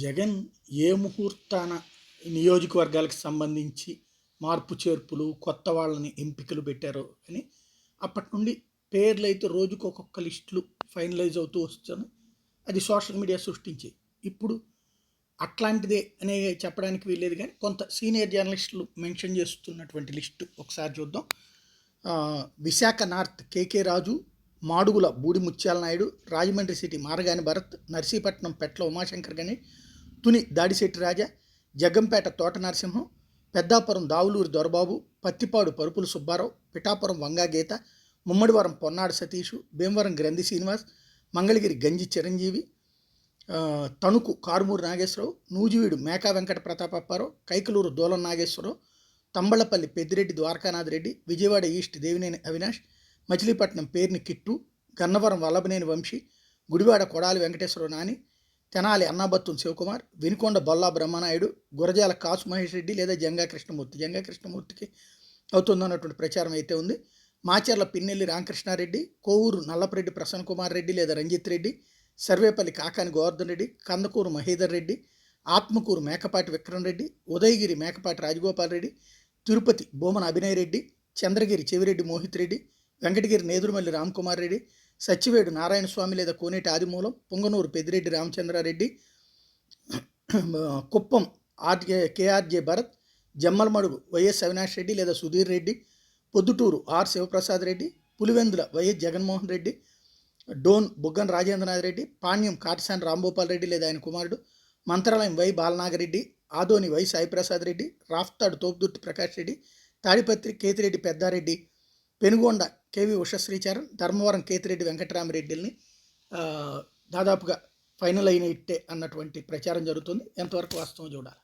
జగన్ ఏ ముహూర్తాన నియోజకవర్గాలకు సంబంధించి మార్పు చేర్పులు కొత్త వాళ్ళని ఎంపికలు పెట్టారో అని అప్పటి నుండి పేర్లు అయితే రోజుకు ఒక్కొక్క లిస్టులు ఫైనలైజ్ అవుతూ వస్తున్నాయి. అది సోషల్ మీడియా సృష్టించి ఇప్పుడు అట్లాంటిదే అనే చెప్పడానికి వీల్లేదు, కానీ కొంత సీనియర్ జర్నలిస్టులు మెన్షన్ చేస్తున్నటువంటి లిస్టు ఒకసారి చూద్దాం. విశాఖ నార్త్ కేకే రాజు, మాడుగుల బూడి ముత్యాల నాయుడు, రాజమండ్రి సిటీ మారగాని భరత్, నర్సీపట్నం పెట్ల ఉమాశంకర్ గణేష్, తుని దాడిశెట్టి రాజా, జగ్గంపేట తోట నరసింహం, పెద్దాపురం దావులూరి దొరబాబు, పత్తిపాడు పరుపుల సుబ్బారావు, పిఠాపురం వంగా గీత, ముమ్మడివరం పొన్నాడు సతీషు, భీమవరం గ్రంథి శ్రీనివాస్, మంగళగిరి గంజి చిరంజీవి, తణుకు కారుమూరు నాగేశ్వరరావు, నూజివీడు మేకా వెంకట ప్రతాపప్పారావు, కైకలూరు దూలం నాగేశ్వరరావు, తంబళ్లపల్లి పెద్దిరెడ్డి ద్వారకానాథ్ రెడ్డి, విజయవాడ ఈస్ట్ దేవినేని అవినాష్, మచిలీపట్నం పేర్ని కిట్టు, గన్నవరం వల్లభనేని వంశీ, గుడివాడ కొడాలి వెంకటేశ్వరరావు నాని, తెనాలి అన్నాబత్తున్ శివకుమార్, వినుకొండ బొల్లా బ్రహ్మనాయుడు, గురజాల కాసు మహేష్ రెడ్డి లేదా జంగా కృష్ణమూర్తికి అవుతుందన్నటువంటి ప్రచారం అయితే ఉంది. మాచర్ల పిన్నెల్లి రామకృష్ణారెడ్డి, కోవూరు నల్లపరెడ్డి ప్రసన్న కుమార్ రెడ్డి లేదా రంజిత్ రెడ్డి, సర్వేపల్లి కాకాని గోవర్ధన్ రెడ్డి, కందకూరు మహేదర్ రెడ్డి, ఆత్మకూరు మేకపాటి విక్రమ్ రెడ్డి, ఉదయగిరి మేకపాటి రాజగోపాల్ రెడ్డి, తిరుపతి బోమన అభినయ్ రెడ్డి, చంద్రగిరి చెవిరెడ్డి మోహిత్ రెడ్డి, వెంకటగిరి నేదురుమల్లి రామ్కుమార్ రెడ్డి, సచ్చివేడు నారాయణ స్వామి లేదా కోనేటి ఆదిమూలం, పొంగనూరు పెద్దిరెడ్డి రామచంద్రారెడ్డి, కుప్పం కేఆర్జే భరత్, జమ్మలమడుగు వైఎస్ అవినాష్ రెడ్డి లేదా సుధీర్ రెడ్డి, పొద్దుటూరు ఆర్ శివప్రసాద్ రెడ్డి, పులివెందుల వైఎస్ జగన్మోహన్ రెడ్డి, డోన్ బుగ్గన రాజేంద్రనాథ్ రెడ్డి, పాణ్యం కాటిసాని రాంభూపాల్ రెడ్డి లేదా ఆయన కుమారుడు, Mantralayam Y Balanagi Reddy, Adoni Y Saiprasad Reddy, Raptadu Thopudurthi Prakash Reddy, Tadipatri Kethireddy Peddareddy, Penukonda KV Ushasri Charan, Dharmavaram Kethireddy వెంకటరామరెడ్డిని దాదాపుగా ఫైనల్ అయినట్టే అన్నటువంటి ప్రచారం జరుగుతుంది. ఎంతవరకు వాస్తవం చూడాలి.